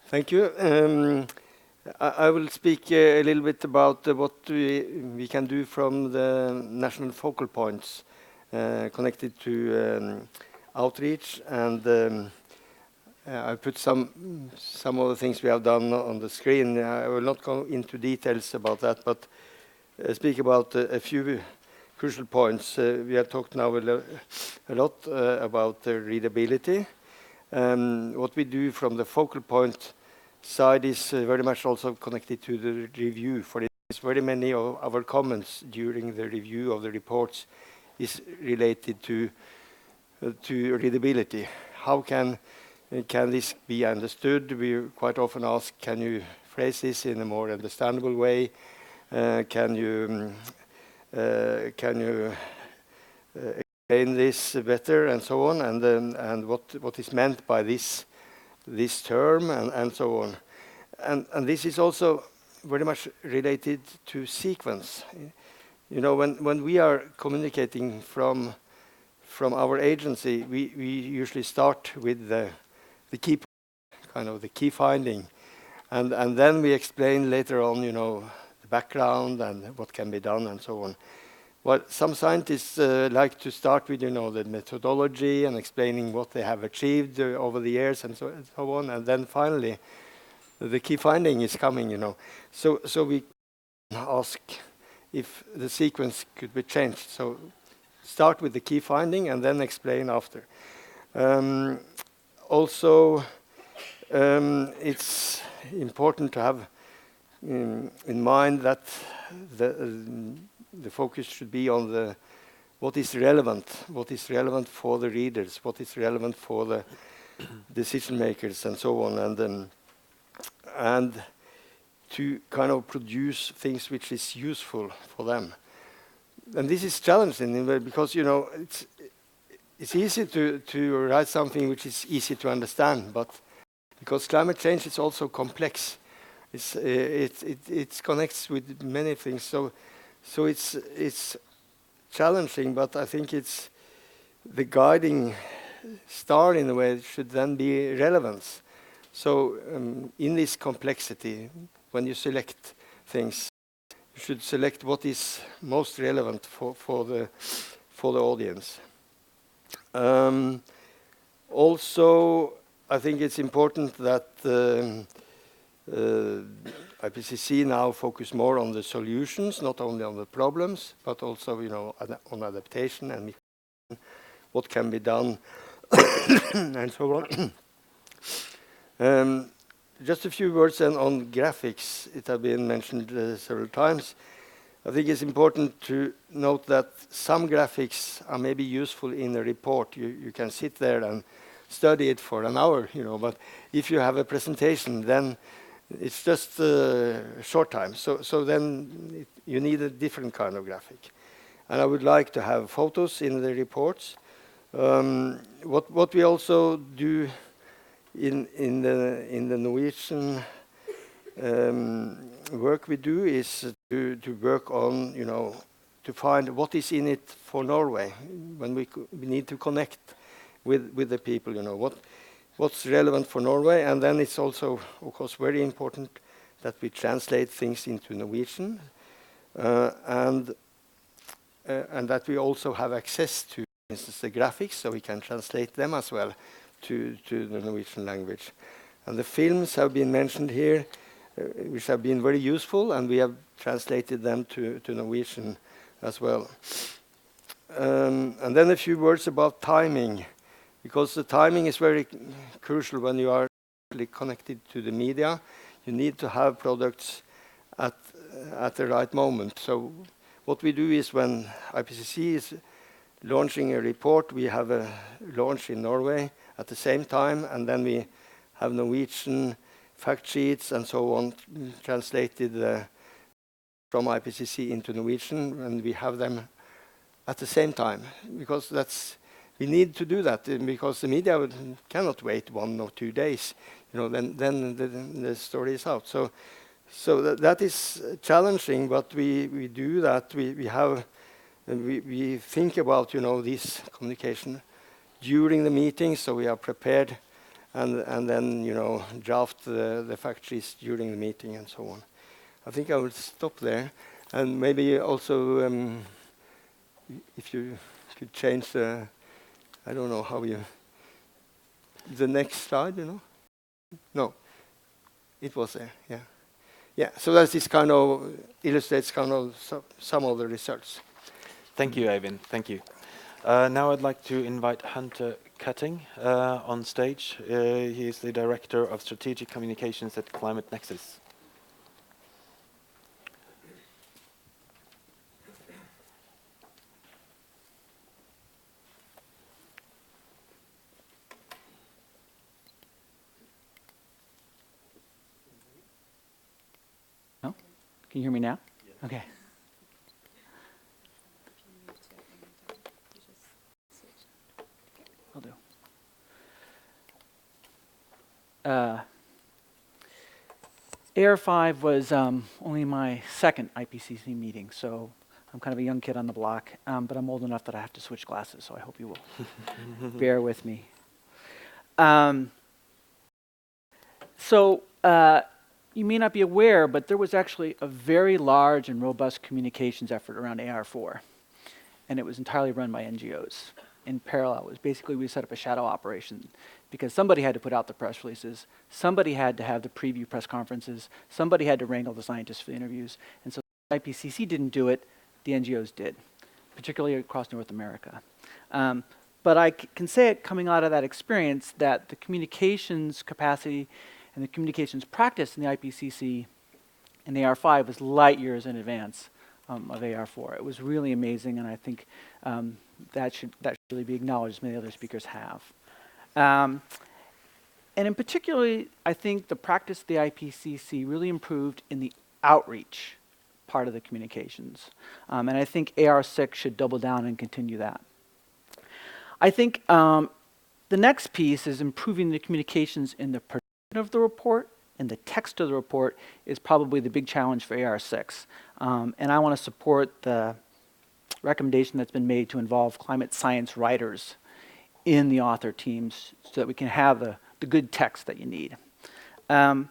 Thank you. I will speak a little bit about what we can do from the national focal points connected to outreach, and I put some of the things we have done on the screen. I will not go into details about that, but speak about a few crucial points. We have talked now a lot about the readability. What we do from the focal point side is very much also connected to the review. For instance, very many of our comments during the review of the reports is related to readability. How can this be understood? We quite often ask, can you phrase this in a more understandable way? Can you explain this better, and so on, and what is meant by this term, and so on. And this is also very much related to sequence. You know, when we are communicating from our agency, we usually start with the key, kind of the key finding, and then we explain later on, you know, the background and what can be done and so on. Well, some scientists like to start with, you know, the methodology and explaining what they have achieved over the years and so on, and then finally the key finding is coming, you know. So we ask if the sequence could be changed. So start with the key finding and then explain after. Also, it's important to have in mind that the focus should be on what is relevant for the readers, what is relevant for the decision makers, and so on, and to kind of produce things which is useful for them. And this is challenging because, you know, it's easy to write something which is easy to understand, but because climate change is also complex, it connects with many things. So it's challenging, but I think it's the guiding star in a way should then be relevance. So in this complexity, when you select things, you should select what is most relevant for the audience. Also, I think it's important that IPCC now focus more on the solutions, not only on the problems, but also, you know, on adaptation and what can be done, and so on. Just a few words then on graphics. It has been mentioned several times. I think it's important to note that some graphics are maybe useful in a report. You can sit there and study it for an hour, you know, but if you have a presentation, then it's just a short time. So then you need a different kind of graphic. And I would like to have photos in the reports. What we also do in the Norwegian work we do is to work on, you know, to find what is in it for Norway when we need to connect with the people, you know, what's relevant for Norway. And then it's also, of course, very important that we translate things into Norwegian, and that we also have access to, for instance, the graphics, so we can translate them as well to the Norwegian language. And the films have been mentioned here, which have been very useful, and we have translated them to Norwegian as well. And then a few words about timing, because the timing is very crucial when you are connected to the media. You need to have products at the right moment. So what we do is when IPCC is launching a report, we have a launch in Norway at the same time, and then we have Norwegian fact sheets and so on translated from IPCC into Norwegian, and we have them at the same time, because we need to do that, because the media cannot wait 1 or 2 days, you know, then the story is out. So that is challenging, but we do that. We think about, you know, this communication during the meeting, so we are prepared and then draft the fact sheets during the meeting and so on. I think I will stop there, and maybe also if you could change the, I don't know how you, the next slide, No, it was there, yeah. Yeah, so that is kind of illustrates kind of some of the results. Thank you, Eivind. Thank you. Now I'd like to invite Hunter Cutting on stage. He is the Director of Strategic Communications at Climate Nexus. No? Can you hear me now? Yes. Okay. I'll do. AR5 was only my second IPCC meeting, so I'm kind of a young kid on the block, but I'm old enough that I have to switch glasses, so I hope you will bear with me. You may not be aware, but there was actually a very large and robust communications effort around AR4, and it was entirely run by NGOs. In parallel, it was basically we set up a shadow operation because somebody had to put out the press releases, somebody had to have the preview press conferences, somebody had to wrangle the scientists for the interviews, and so IPCC didn't do it, the NGOs did, particularly across North America. But I can say it coming out of that experience that the communications capacity and the communications practice in the IPCC and the AR5 was light years in advance of AR4. It was really amazing, and I think that should really be acknowledged, as many other speakers have. And in particularly, I think the practice of the IPCC really improved in the outreach part of the communications. And I think AR6 should double down and continue that. I think the next piece is improving the communications in the production of the report, and the text of the report is probably the big challenge for AR6. And I want to support the recommendation that's been made to involve climate science writers in the author teams so that we can have the good text that you need. But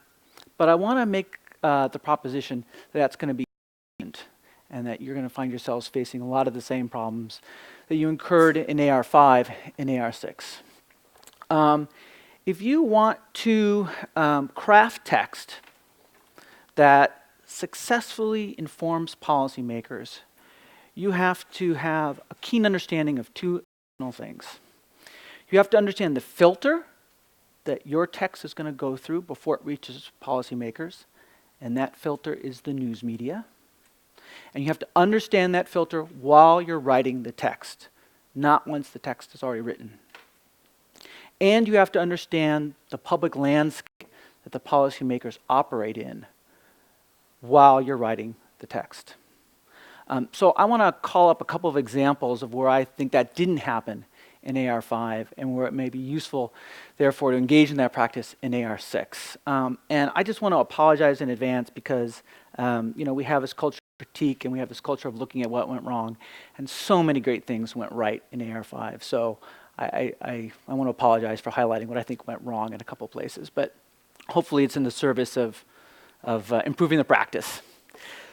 I want to make the proposition that that's going to be and that you're going to find yourselves facing a lot of the same problems that you incurred in AR5 and AR6. If you want to craft text that successfully informs policymakers, you have to have a keen understanding of two things. You have to understand the filter that your text is going to go through before it reaches policymakers, and that filter is the news media. And you have to understand that filter while you're writing the text, not once the text is already written. And you have to understand the public landscape that the policymakers operate in while you're writing the text. So I want to call up a couple of examples of where I think that didn't happen in AR5 and where it may be useful, therefore, to engage in that practice in AR6. And I just want to apologize in advance because we have this culture of critique and we have this culture of looking at what went wrong, and so many great things went right in AR5. So I want to apologize for highlighting what I think went wrong in a couple places, but hopefully it's in the service of improving the practice.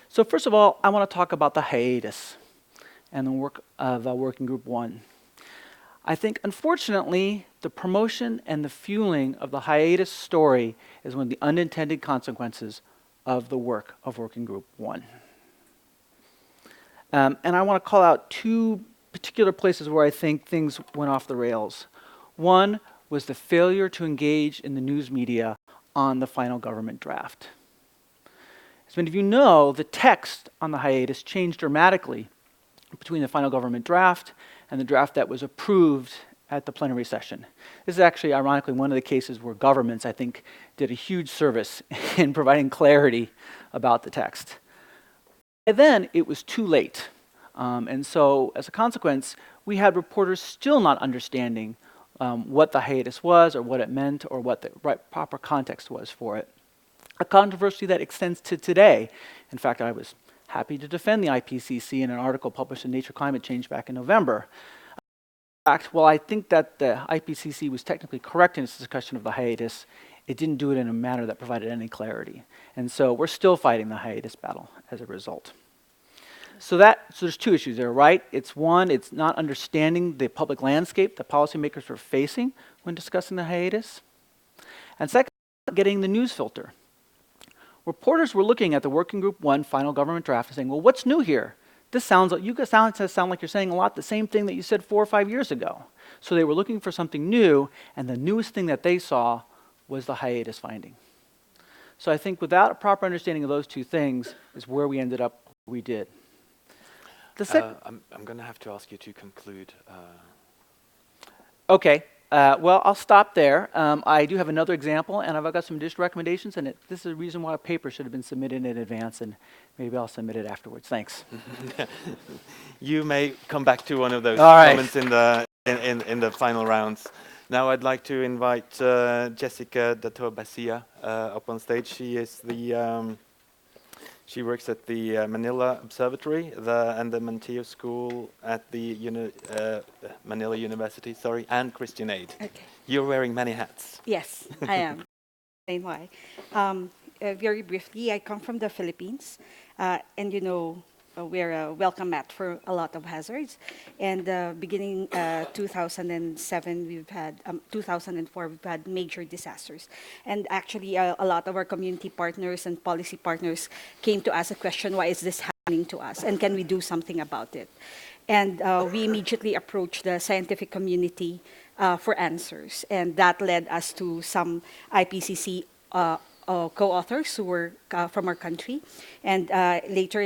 So first of all, I want to talk about the hiatus and the work of Working Group 1. I think, unfortunately, the promotion and the fueling of the hiatus story is one of the unintended consequences of the work of Working Group 1. And I want to call out two particular places where I think things went off the rails. One was the failure to engage in the news media on the final government draft. As many of you know, the text on the hiatus changed dramatically between the final government draft and the draft that was approved at the plenary session. This is actually, ironically, one of the cases where governments, I think, did a huge service in providing clarity about the text. By then, it was too late. And so, as a consequence, we had reporters still not understanding what the hiatus was or what it meant or what the proper context was for it. A controversy that extends to today. In fact, I was happy to defend the IPCC in an article published in Nature Climate Change back in November. fact, well, I think that the IPCC was technically correct in its discussion of the hiatus. It didn't do it in a manner that provided any clarity. And so we're still fighting the hiatus battle as a result. So there's two issues there, right? It's one, it's not understanding the public landscape that policymakers were facing when discussing the hiatus. And second, getting the news filter. Reporters were looking at the Working Group 1 final government draft and saying, well, what's new here? This sounds like, sound like you're saying a lot the same thing that you said 4 or 5 years ago. So they were looking for something new, and the newest thing that they saw was the hiatus finding. So I think without a proper understanding of those two things is where we ended up where we did. I'm going to have to ask you to conclude. Okay. Well, I'll stop there. I do have another example, and I've got some additional recommendations, and this is the reason why a paper should have been submitted in advance, and maybe I'll submit it afterwards. Thanks. You may come back to one of those All right. comments in the final rounds. Now I'd like to invite Jessica Dato-Basia up on stage. She is the she works at the Manila Observatory and the Manteo School at the Manila University, and Christian Aid. Okay. You're wearing many hats. Yes, I am. Explain why. Very briefly, I come from the Philippines, and we're a welcome mat for a lot of hazards. And beginning 2007, 2004, we've had major disasters. And actually, a lot of our community partners and policy partners came to ask a question, why is this happening to us? And can we do something about it? And we immediately approached the scientific community for answers. And that led us to some IPCC co-authors who were from our country, and later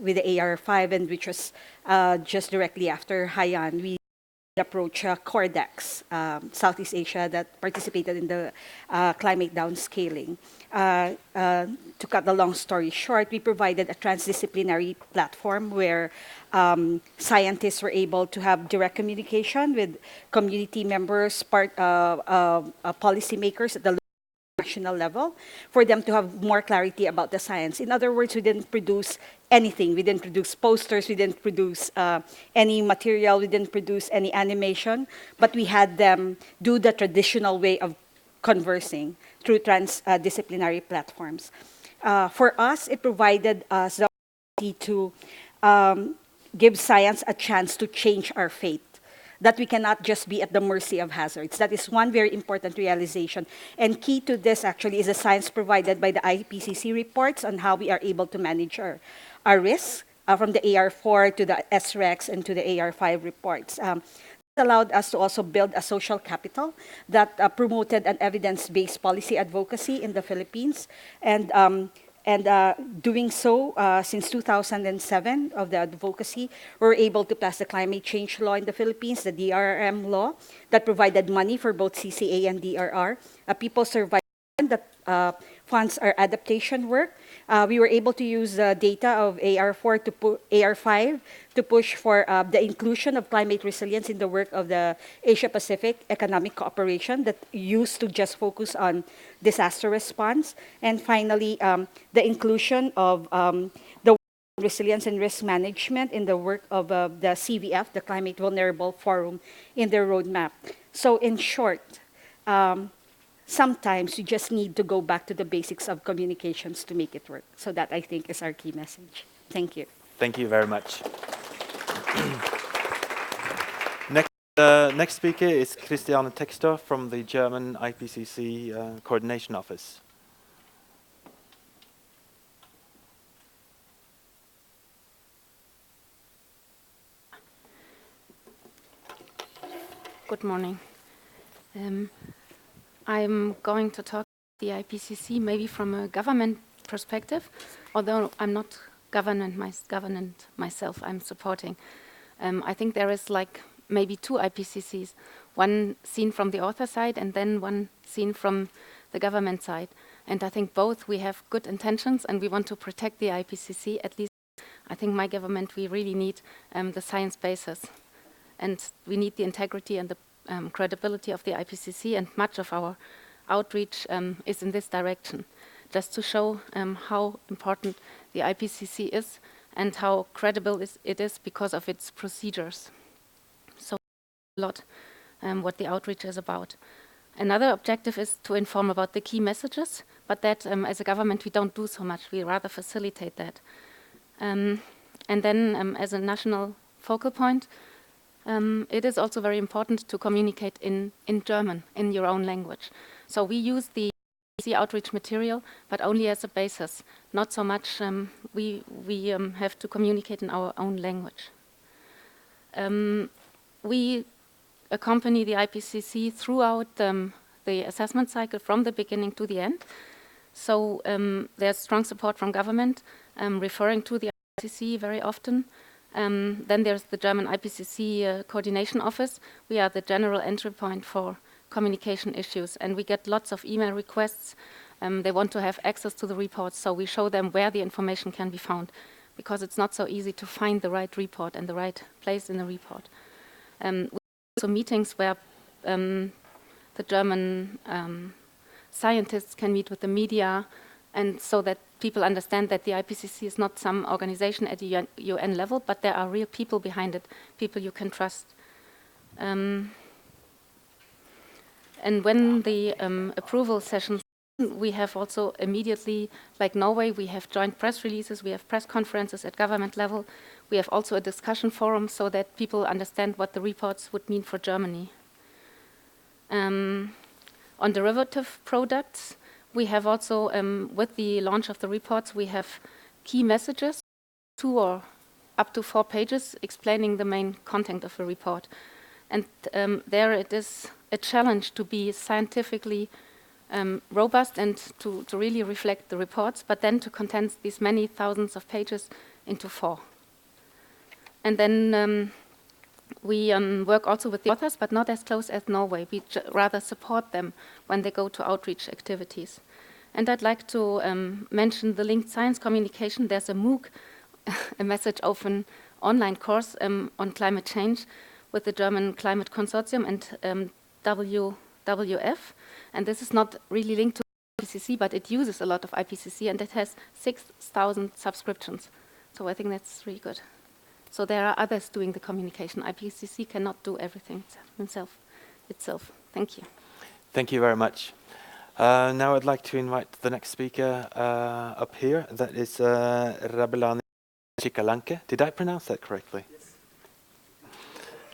with the AR5, and which was just directly after Haiyan, we approached Cordex, Southeast Asia, that participated in the climate downscaling. To cut the long story short, we provided a transdisciplinary platform where scientists were able to have direct communication with community members, policymakers at the national level, for them to have more clarity about the science. In other words, we didn't produce anything. We didn't produce posters. We didn't produce any material. We didn't produce any animation. But we had them do the traditional way of conversing through transdisciplinary platforms. For us, it provided us the opportunity to give science a chance to change our fate, that we cannot just be at the mercy of hazards. That is one very important realization. And key to this actually is the science provided by the IPCC reports on how we are able to manage our risks, from the AR4 to the SREX and to the AR5 reports. Allowed us to also build a social capital that promoted an evidence-based policy advocacy in the Philippines. And doing so since 2007 of the advocacy, we were able to pass the climate change law in the Philippines, the DRRM law, that provided money for both CCA and DRR. People survived that funds our adaptation work. We were able to use the data of AR5 to push for the inclusion of climate resilience in the work of the Asia-Pacific Economic Cooperation that used to just focus on disaster response. And finally, the inclusion of the resilience and risk management in the work of the CVF, the Climate Vulnerable Forum, in their roadmap. So in short, sometimes you just need to go back to the basics of communications to make it work. So that, I think, is our key message. Thank you. Thank you very much. Next speaker is Christiane Textor from the German IPCC Coordination Office. Good morning. I'm going to talk about the IPCC maybe from a government perspective, although I'm not government myself, I'm supporting. I think there is like maybe two IPCCs, one seen from the author side and then one seen from the government side. And I think both we have good intentions and we want to protect the IPCC. At least I think my government, we really need the science basis. And we need the integrity and the credibility of the IPCC, and much of our outreach is in this direction, just to show how important the IPCC is and how credible it is because of its procedures. So a lot what the outreach is about. Another objective is to inform about the key messages, but that as a government we don't do so much. We rather facilitate that. And then as a national focal point, it is also very important to communicate in German, in your own language. So we use the outreach material, but only as a basis. Not so much we have to communicate in our own language. We accompany the IPCC throughout the assessment cycle from the beginning to the end. So there's strong support from government, referring to the IPCC very often. Then there's the German IPCC coordination office. We are the general entry point for communication issues, and we get lots of email requests. They want to have access to the reports, so we show them where the information can be found, because it's not so easy to find the right report and the right place in the report. We have also meetings where the German scientists can meet with the media, and so that people understand that the IPCC is not some organization at the UN level, but there are real people behind it, people you can trust. And when the approval sessions, we have also immediately, like Norway, we have joint press releases, we have press conferences at government level. We have also a discussion forum so that people understand what the reports would mean for Germany. On derivative products, we have also, with the launch of the reports, we have key messages, 2 or up to 4 pages explaining the main content of the report. And there it is a challenge to be scientifically robust and to really reflect the reports, but then to condense these many thousands of pages into 4. And then we work also with the authors, but not as close as Norway. We rather support them when they go to outreach activities. And I'd like to mention the linked science communication. There's a MOOC, a message open online course on climate change with the German Climate Consortium and WWF. And this is not really linked to IPCC, but it uses a lot of IPCC, and it has 6,000 subscriptions. So I think that's really good. So there are others doing the communication. IPCC cannot do everything itself. Thank you. Thank you very much. Now I'd like to invite the next speaker up here. That is Rabelani Chikalanke. Did I pronounce that correctly? Yes.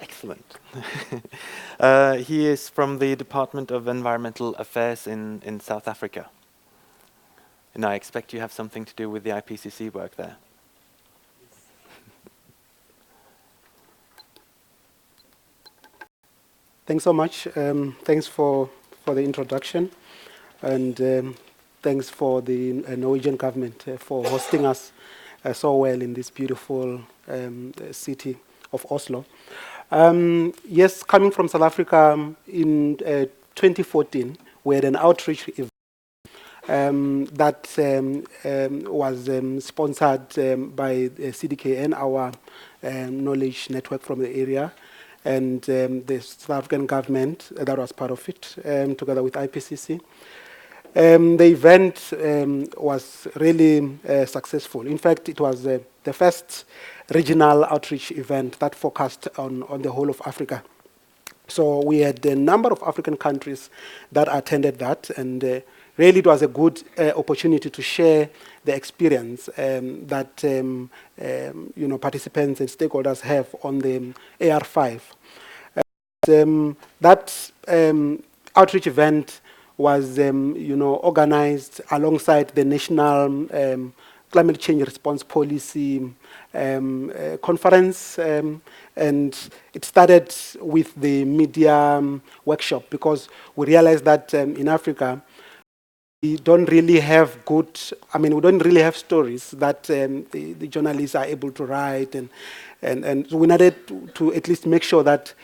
Excellent. He is from the Department of Environmental Affairs in South Africa. And I expect you have something to do with the IPCC work there. Thanks so much. Thanks for the introduction, and thanks for the Norwegian government for hosting us so well in this beautiful city of Oslo. Yes, coming from South Africa in 2014, we had an outreach event that was sponsored by CDKN, our knowledge network from the area, and the South African government that was part of it, together with IPCC. The event was really successful. In fact, it was the first regional outreach event that focused on the whole of Africa. So we had a number of African countries that attended that, and really it was a good opportunity to share the experience that participants and stakeholders have on the AR5. That outreach event was organized alongside the National Climate Change Response Policy conference, and it started with the media workshop, because we realized that in Africa we don't really have we don't really have stories that the journalists are able to write, and so we needed to at least make sure that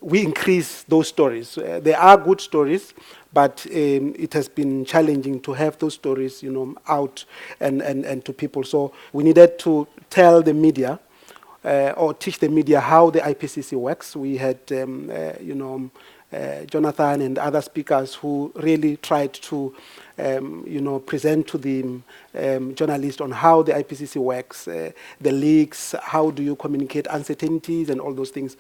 we increase those stories. There are good stories, but it has been challenging to have those stories, out and to people. So we needed to tell the media or teach the media how the IPCC works. We had, Jonathan and other speakers who really tried to, present to the journalists on how the IPCC works, the leaks, how do you communicate uncertainties and all those things.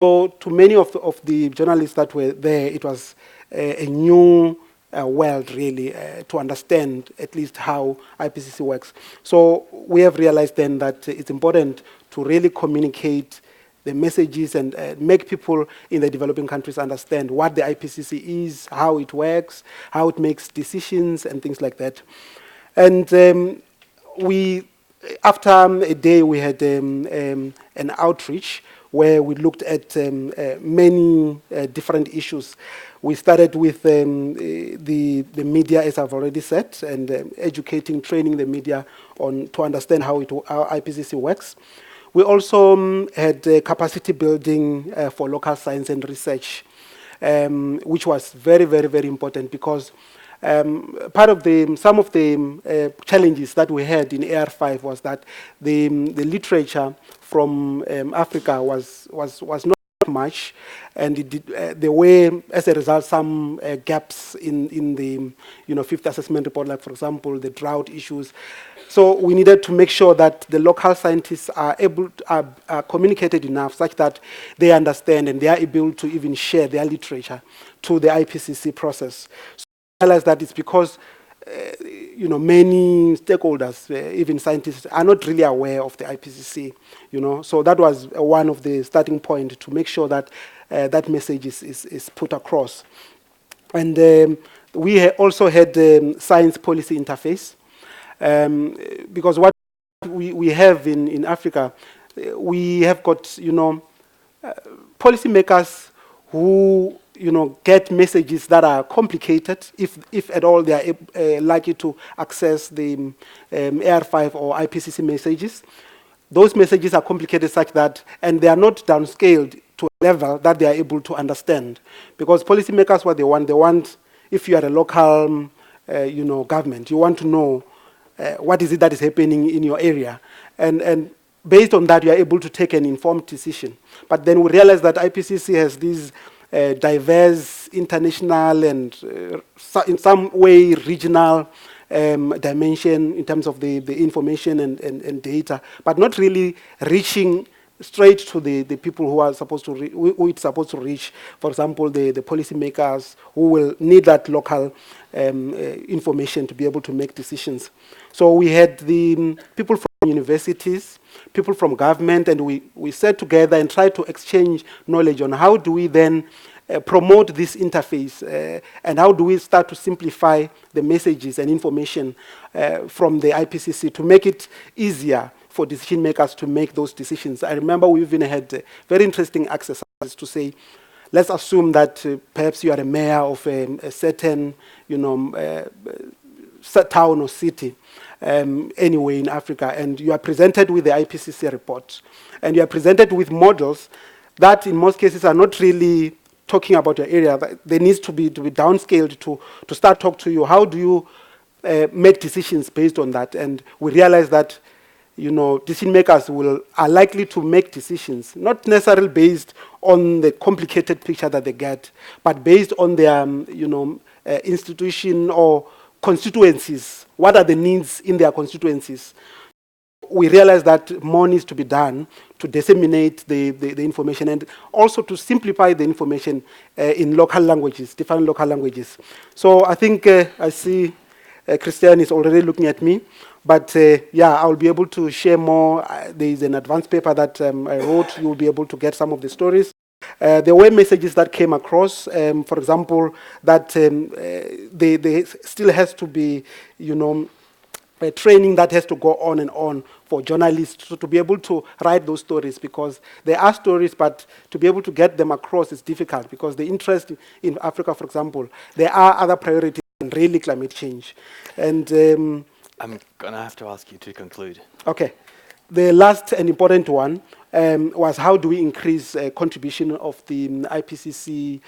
So to many of the journalists that were there, it was a new world, really, to understand at least how IPCC works. So we have realized then that it's important to really communicate the messages and make people in the developing countries understand what the IPCC is, how it works, how it makes decisions, and things like that. And after a day, we had an outreach where we looked at many different issues. We started with the media, as I've already said, and educating, training the media to understand how IPCC works. We also had capacity building for local science and research, which was very, very, very important because some of the challenges that we had in AR5 was that the literature from Africa was not much, and there were, as a result, some gaps in the fifth assessment report, like, for example, the drought issues. So we needed to make sure that the local scientists are communicated enough such that they understand and they are able to even share their literature to the IPCC process. So we realized that it's because many stakeholders, even scientists, are not really aware of the IPCC. So that was one of the starting points to make sure that that message is put across. And we also had science policy interface. Because what we have in Africa, we have got policymakers who get messages that are complicated, if at all they are likely to access the AR5 or IPCC messages. Those messages are complicated such that, and they are not downscaled to a level that they are able to understand. Because policymakers, what they want, if you are a local government, you want to know what is it that is happening in your area. And based on that, you are able to take an informed decision. But then we realize that IPCC has these diverse international and in some way regional dimension in terms of the information and data, but not really reaching straight to the people who are supposed to who it's supposed to reach. For example, the policymakers who will need that local information to be able to make decisions. So we had the people from universities, people from government, and we sat together and tried to exchange knowledge on how do we then promote this interface and how do we start to simplify the messages and information from the IPCC to make it easier for decision makers to make those decisions. I remember we even had very interesting exercises to say, let's assume that perhaps you are a mayor of a certain, town or city anyway in Africa, and you are presented with the IPCC report, and you are presented with models that in most cases are not really talking about your area. They need to be downscaled to start talk to you. How do you make decisions based on that? And we realize that decision makers are likely to make decisions, not necessarily based on the complicated picture that they get, but based on their, institution or constituencies. What are the needs in their constituencies? We realize that more needs to be done to disseminate the information and also to simplify the information in local languages, different local languages. So I think I see Christian is already looking at me. But I'll be able to share more. There is an advanced paper that I wrote. You'll be able to get some of the stories. There were messages that came across, for example, that there still has to be, a training that has to go on and on for journalists to be able to write those stories, because there are stories, but to be able to get them across is difficult because the interest in Africa, for example, there are other priorities than really climate change. And I'm going to have to ask you to conclude. Okay. The last and important one was how do we increase contribution of the IPCC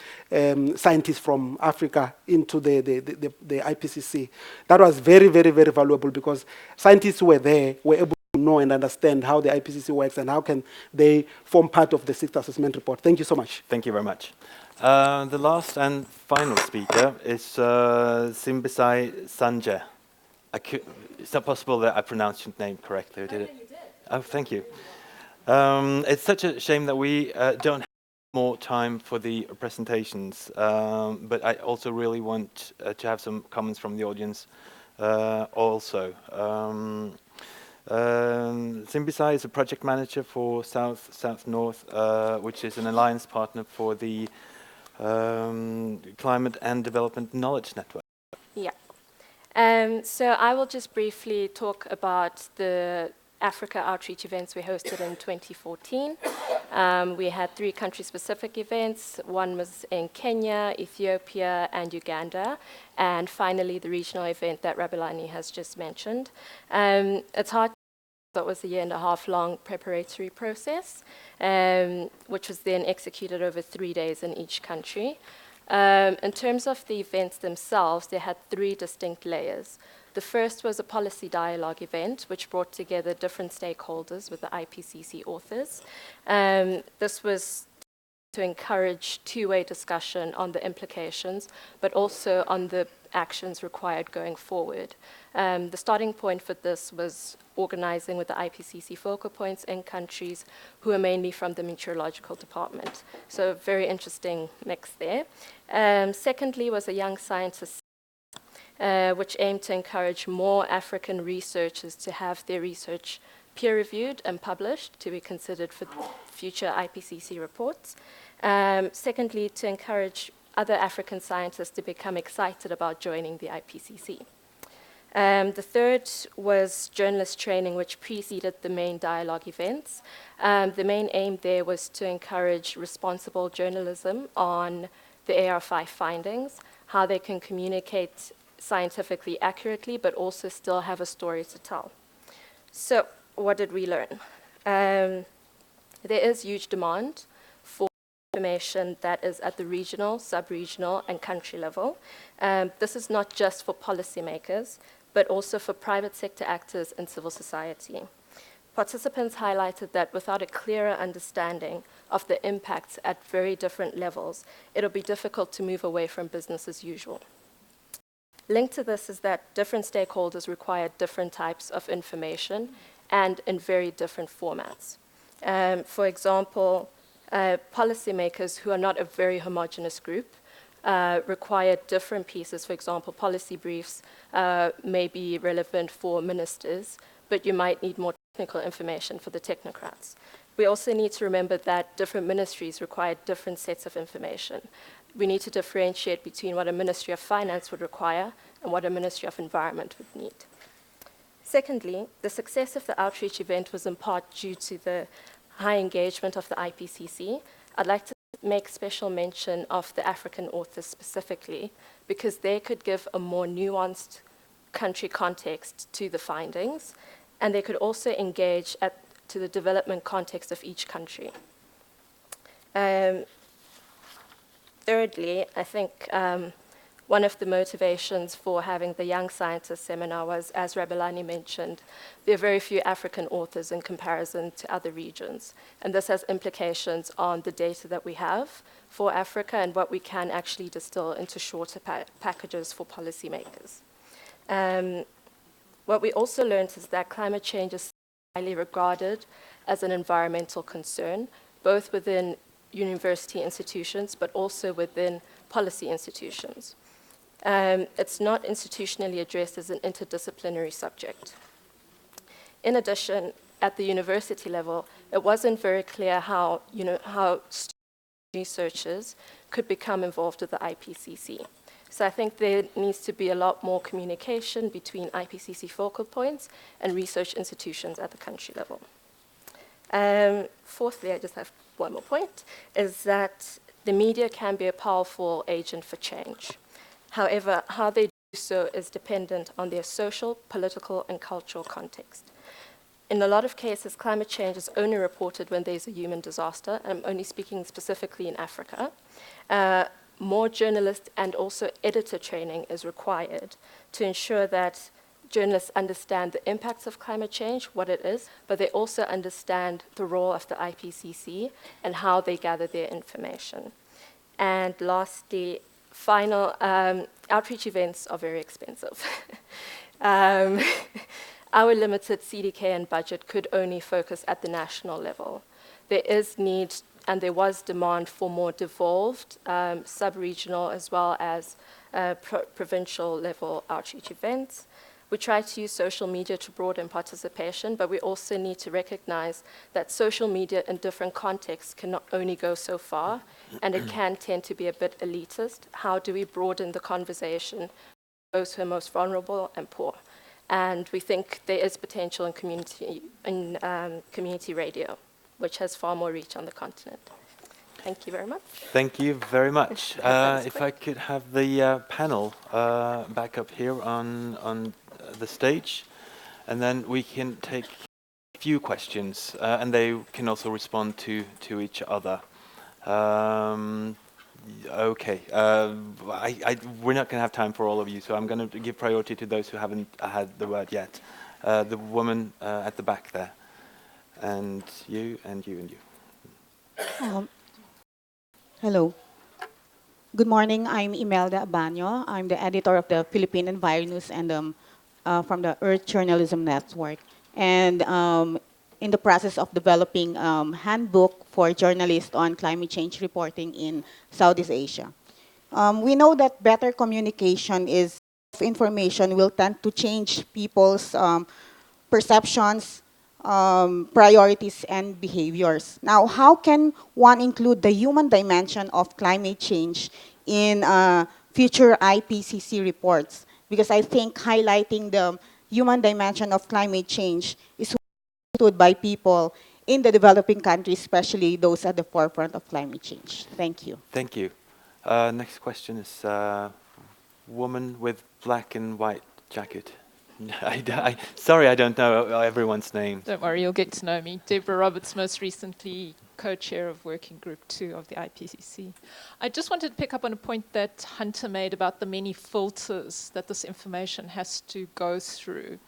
scientists from Africa into the IPCC. That was very, very, very valuable because scientists who were there were able to know and understand how the IPCC works and how can they form part of the sixth assessment report. Thank you so much. Thank you very much. The last and final speaker is Simbisai Sanjay. It's not possible that I pronounced your name correctly, did it? You did. Oh, thank you. It's such a shame that we don't more time for the presentations, but I also really want to have some comments from the audience also. Simbisai is a project manager for South North, which is an alliance partner for the Climate and Development Knowledge Network. Yeah. So I will just briefly talk about the Africa outreach events we hosted in 2014. We had 3 country-specific events. One was in Kenya, Ethiopia, and Uganda. And finally, the regional event that Rabelani has just mentioned. It's hard. That was a 1.5-year-long preparatory process, which was then executed over 3 days in each country. In terms of the events themselves, they had 3 distinct layers. The first was a policy dialogue event, which brought together different stakeholders with the IPCC authors. This was to encourage two-way discussion on the implications, but also on the actions required going forward. The starting point for this was organizing with the IPCC focal points in countries who are mainly from the meteorological department. So very interesting mix there. Secondly was a young scientist, which aimed to encourage more African researchers to have their research peer-reviewed and published to be considered for future IPCC reports. Secondly, to encourage other African scientists to become excited about joining the IPCC. The third was journalist training, which preceded the main dialogue events. The main aim there was to encourage responsible journalism on the AR5 findings, how they can communicate scientifically accurately, but also still have a story to tell. So, what did we learn? There is huge demand for information that is at the regional, sub-regional, and country level. This is not just for policymakers, but also for private sector actors and civil society. Participants highlighted that without a clearer understanding of the impacts at very different levels, it'll be difficult to move away from business as usual. Linked to this is that different stakeholders require different types of information and in very different formats. For example, policymakers who are not a very homogeneous group require different pieces. For example, policy briefs may be relevant for ministers, but you might need more technical information for the technocrats. We also need to remember that different ministries require different sets of information. We need to differentiate between what a Ministry of Finance would require and what a Ministry of Environment would need. Secondly, the success of the outreach event was in part due to the high engagement of the IPCC. I'd like to make special mention of the African authors specifically, because they could give a more nuanced country context to the findings, and they could also engage to the development context of each country. Thirdly, I think one of the motivations for having the Young Scientist Seminar was, as Rabelani mentioned, there are very few African authors in comparison to other regions. And this has implications on the data that we have for Africa and what we can actually distill into shorter packages for policymakers. What we also learned is that climate change is highly regarded as an environmental concern, both within university institutions, but also within policy institutions. It's not institutionally addressed as an interdisciplinary subject. In addition, at the university level, it wasn't very clear how researchers could become involved with the IPCC. So I think there needs to be a lot more communication between IPCC focal points and research institutions at the country level. Fourthly, I just have one more point, is that the media can be a powerful agent for change. However, how they do so is dependent on their social, political, and cultural context. In a lot of cases, climate change is only reported when there's a human disaster, and I'm only speaking specifically in Africa. More journalist and also editor training is required to ensure that journalists understand the impacts of climate change, what it is, but they also understand the role of the IPCC and how they gather their information. And lastly, final, outreach events are very expensive. Our limited CDK and budget could only focus at the national level. There is need and there was demand for more devolved, sub-regional as well as provincial level outreach events. We try to use social media to broaden participation, but we also need to recognize that social media in different contexts cannot only go so far, and it can tend to be a bit elitist. How do we broaden the conversation for those who are most vulnerable and poor? And we think there is potential in community radio, which has far more reach on the continent. Thank you very much. Thank you very much. If I could have the panel back up here on the stage, and then we can take a few questions, and they can also respond to each other. Okay, we're not going to have time for all of you, so I'm going to give priority to those who haven't had the word yet. The woman at the back there, and you, and you, and you. Hello. Good morning. I'm Imelda Abanyo. I'm the editor of the Philippine Environnews and from the Earth Journalism Network. And in the process of developing handbook for journalists on climate change reporting in Southeast Asia. We know that better communication of information will tend to change people's perceptions, priorities, and behaviors. Now, how can one include the human dimension of climate change in future IPCC reports? Because I think highlighting the human dimension of climate change is understood by people in the developing countries, especially those at the forefront of climate change. Thank you. Thank you. Next question is woman with black and white jacket. Sorry, I don't know everyone's name. Don't worry, you'll get to know me. Deborah Roberts, most recently co-chair of Working Group 2 of the IPCC. I just wanted to pick up on a point that Hunter made about the many filters that this information has to go through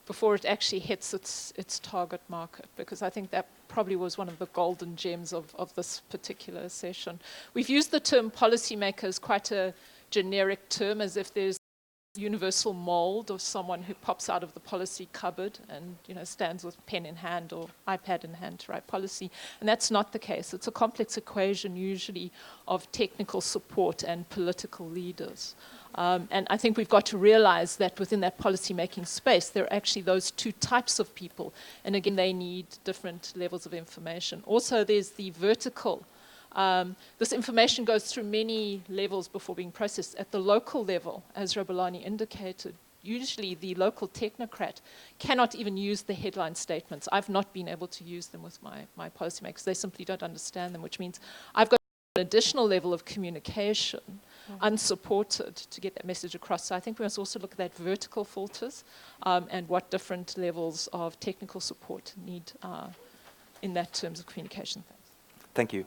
before it actually hits its target market, because I think that probably was one of the golden gems of this particular session. We've used the term policymaker as quite a generic term, as if there's universal mold of someone who pops out of the policy cupboard and stands with pen in hand or iPad in hand to write policy. And that's not the case. It's a complex equation usually of technical support and political leaders. And I think we've got to realize that within that policy-making space, there are actually those two types of people. And again, they need different levels of information. Also, there's the vertical. This information goes through many levels before being processed. At the local level, as Robelani indicated, usually the local technocrat cannot even use the headline statements. I've not been able to use them with my policymakers. They simply don't understand them, which means I've got an additional level of communication unsupported to get that message across. So I think we must also look at that vertical filters and what different levels of technical support need in that terms of communication. Thank you.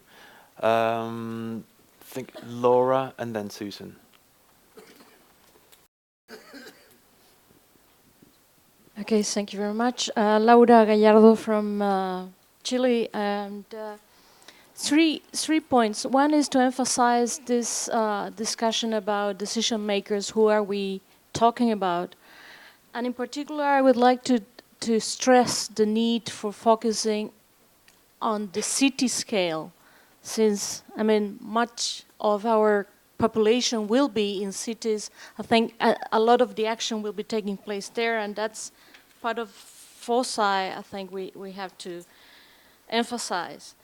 I think Laura and then Susan. Okay, thank you very much. Laura Gallardo from Chile, and three points. One is to emphasize this discussion about decision makers. Who are we talking about? And in particular, I would like to stress the need for focusing on the city scale, since, much of our population will be in cities. I think a lot of the action will be taking place there, and that's part of foresight I think we have to emphasize.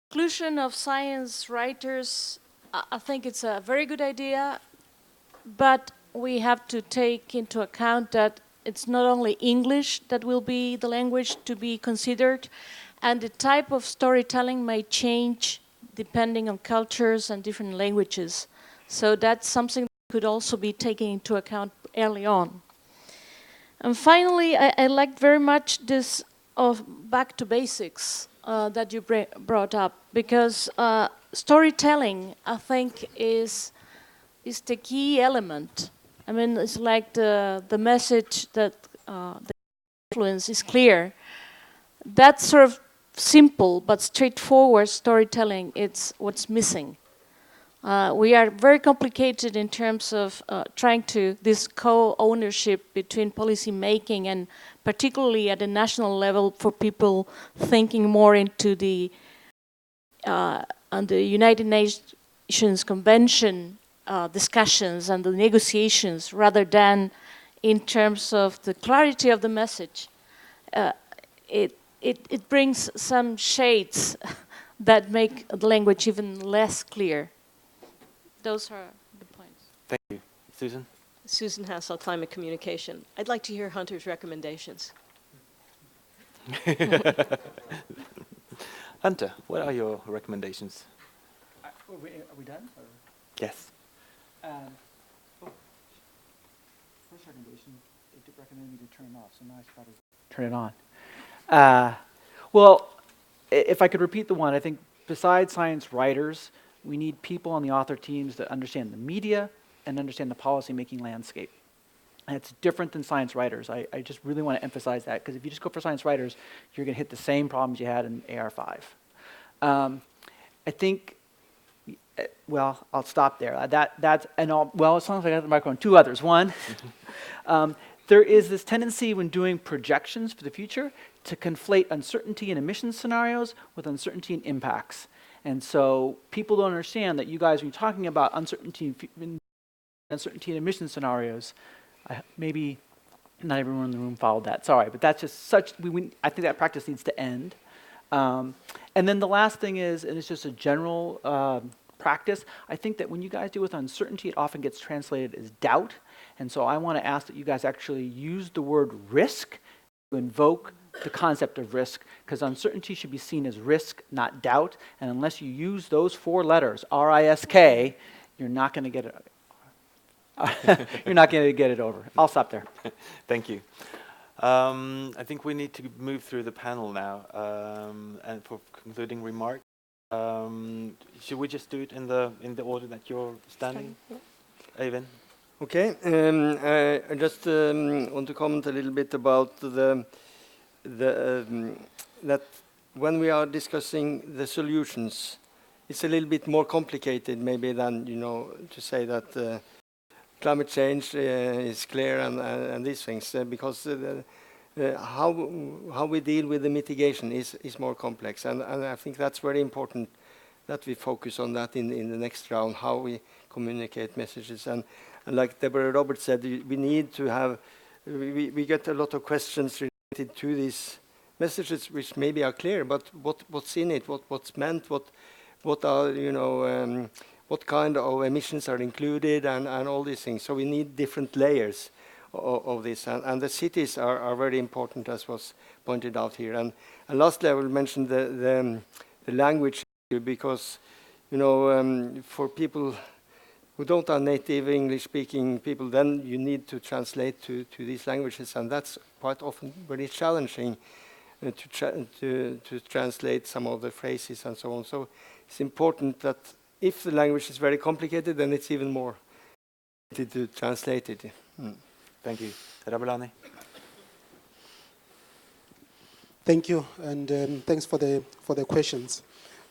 Inclusion of science writers, I think it's a very good idea, but we have to take into account that it's not only English that will be the language to be considered, and the type of storytelling may change depending on cultures and different languages. So that's something that could also be taken into account early on. And finally, I liked very much this of back to basics that you brought up, because storytelling, I think, is the key element. It's like the message that the influence is clear. That sort of simple but straightforward storytelling, it's what's missing. We are very complicated in terms of trying to, this co-ownership between policy making and particularly at the national level for people thinking more into the on the United Nations Convention discussions and the negotiations rather than in terms of the clarity of the message. It brings some shades that make the language even less clear. Those are the points. Thank you. Susan? Susan Hassel, Climate Communication. I'd like to hear Hunter's recommendations. Hunter, what are your recommendations? Are we done? Or? Yes. First recommendation, they did recommend me to turn it off, so now I should probably turn it on. Well, if I could repeat the one, I think besides science writers, we need people on the author teams that understand the media and understand the policy-making landscape. And it's different than science writers. I just really want to emphasize that, because if you just go for science writers, you're going to hit the same problems you had in AR5. I think, well, I'll stop there. Well, as long as I got the microphone, two others. One, there is this tendency when doing projections for the future to conflate uncertainty in emission scenarios with uncertainty in impacts. And so people don't understand that you guys, when you're talking about uncertainty in emission scenarios, maybe not everyone in the room followed that, sorry, but that's just such, I think that practice needs to end. And then the last thing is, and it's just a general practice, I think that when you guys deal with uncertainty, it often gets translated as doubt. And so I want to ask that you guys actually use the word risk to invoke the concept of risk, because uncertainty should be seen as risk, not doubt. And unless you use those four letters, R-I-S-K, you're not going to get it. You're not going to get it over. I'll stop there. Thank you. I think we need to move through the panel now, and for concluding remarks, should we just do it in the order that you're standing, Eivind? Okay. I just want to comment a little bit about that when we are discussing the solutions, it's a little bit more complicated maybe than to say that climate change is clear and these things, because how we deal with the mitigation is more complex, and I think that's very important that we focus on that in the next round, how we communicate messages. And like Deborah Roberts said, we need to have, we get a lot of questions related to these messages, which maybe are clear, but what's in it, what's meant, what are, what kind of emissions are included, and all these things. So we need different layers of this, and the cities are very important, as was pointed out here. And lastly, I will mention the language issue, because for people who don't are native English-speaking people, then you need to translate to these languages, and that's quite often very challenging to translate some of the phrases and so on. So it's important that if the language is very complicated, then it's even more to translate it. Thank you. Rabelani? Thank you, and thanks for the questions.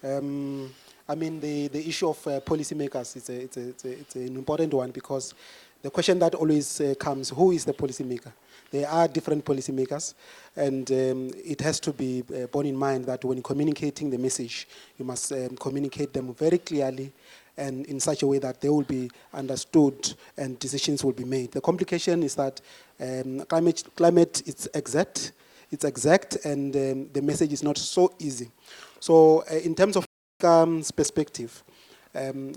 I mean, the issue of policymakers it's an important one, because the question that always comes: who is the policymaker? There are different policymakers, and it has to be borne in mind that when communicating the message, you must communicate them very clearly and in such a way that they will be understood and decisions will be made. The complication is that climate is exact, and the message is not so easy. So in terms of perspective,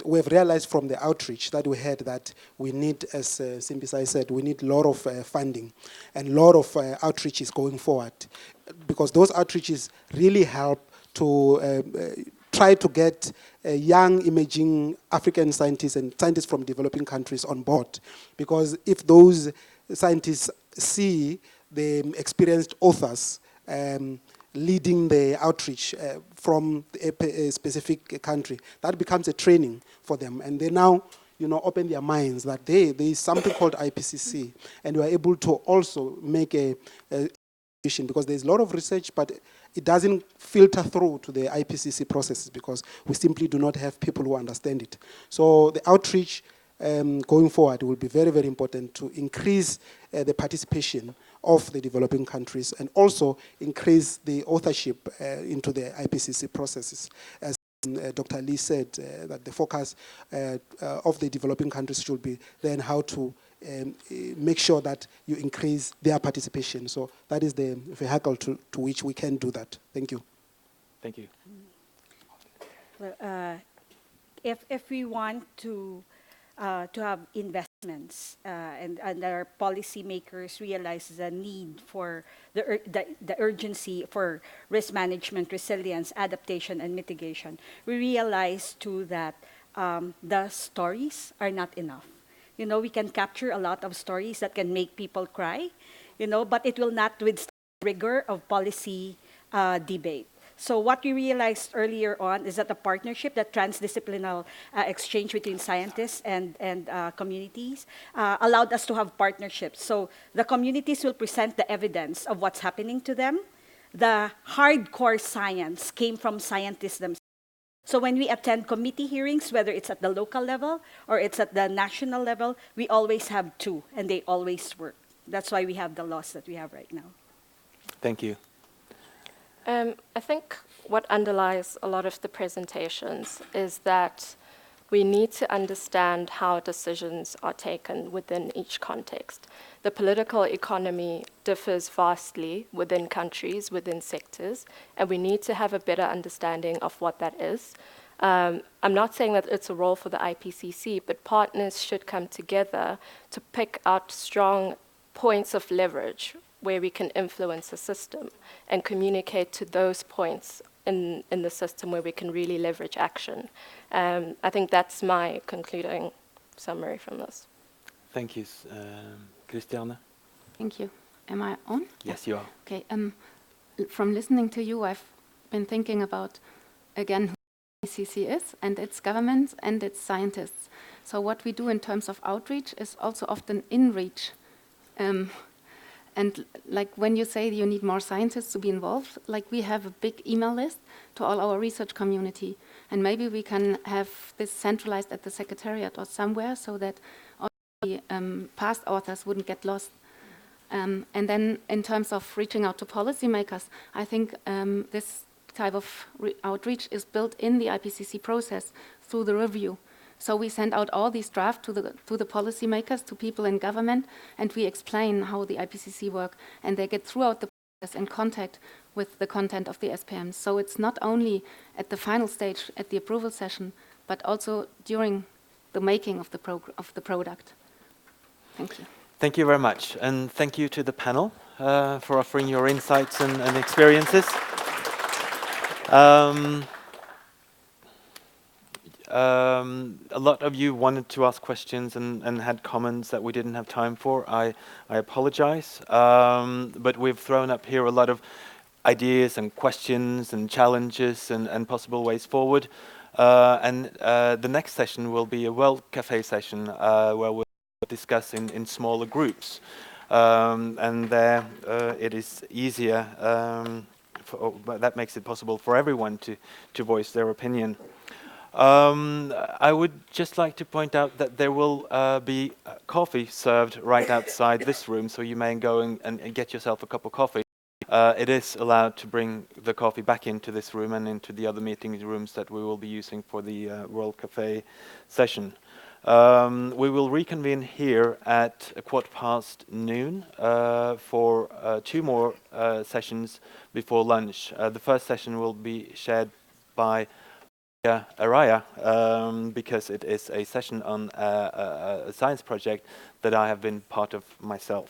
we have realized from the outreach that we had that we need, as Simbisai said, we need a lot of funding and a lot of outreaches going forward, because those outreaches really help to try to get young emerging African scientists and scientists from developing countries on board. Because if those scientists see the experienced authors leading the outreach from a specific country, that becomes a training for them. And they now open their minds that there is something called IPCC, and we are able to also make a because there's a lot of research, but it doesn't filter through to the IPCC processes because we simply do not have people who understand it. So the outreach going forward will be very, very important to increase the participation of the developing countries and also increase the authorship into the IPCC processes. As Dr. Lee said, that the focus of the developing countries should be then how to make sure that you increase their participation. So that is the vehicle to which we can do that. Thank you. Thank you. Well, if we want to have investments and our policymakers realize the need for the urgency for risk management, resilience, adaptation, and mitigation, we realize too that the stories are not enough. You know, we can capture a lot of stories that can make people cry, you know, but it will not withstand the rigor of policy debate. So what we realized earlier on is that the partnership, that transdisciplinary exchange between scientists and communities allowed us to have partnerships. So the communities will present the evidence of what's happening to them. The hardcore science came from scientists themselves. So when we attend committee hearings, whether it's at the local level or it's at the national level, we always have two, and they always work. That's why we have the laws that we have right now. Thank you. I think what underlies a lot of the presentations is that we need to understand how decisions are taken within each context. The political economy differs vastly within countries, within sectors, and we need to have a better understanding of what that is. I'm not saying that it's a role for the IPCC, but partners should come together to pick out strong points of leverage where we can influence the system and communicate to those points in the system where we can really leverage action. I think that's my concluding summary from this. Thank you. Christiane? Thank you. Am I on? Yes, you are. Okay. From listening to you, I've been thinking about, again, who IPCC is, and its governments and its scientists. So what we do in terms of outreach is also often in-reach. And like when you say you need more scientists to be involved, like we have a big email list to all our research community. And maybe we can have this centralized at the secretariat or somewhere so that all the past authors wouldn't get lost. And then in terms of reaching out to policymakers, I think this type of outreach is built in the IPCC process through the review. So we send out all these drafts to the policymakers, to people in government, and we explain how the IPCC work, and they get throughout the process in contact with the content of the SPMs. So it's not only at the final stage, at the approval session, but also during the making of the product. Thank you. Thank you very much, and thank you to the panel for offering your insights and experiences. A lot of you wanted to ask questions and had comments that we didn't have time for. I apologize, but we've thrown up here a lot of ideas and questions and challenges and possible ways forward. The next session will be a World Cafe session where we'll discuss in smaller groups. And there it is easier, that makes it possible for everyone to voice their opinion. I would just like to point out that there will be coffee served right outside this room, so you may go and get yourself a cup of coffee. It is allowed to bring the coffee back into this room and into the other meeting rooms that we will be using for the World Cafe session. We will reconvene here at 12:15 for 2 more sessions before lunch. The first session will be shared by Araya, because it is a session on a science project that I have been part of myself.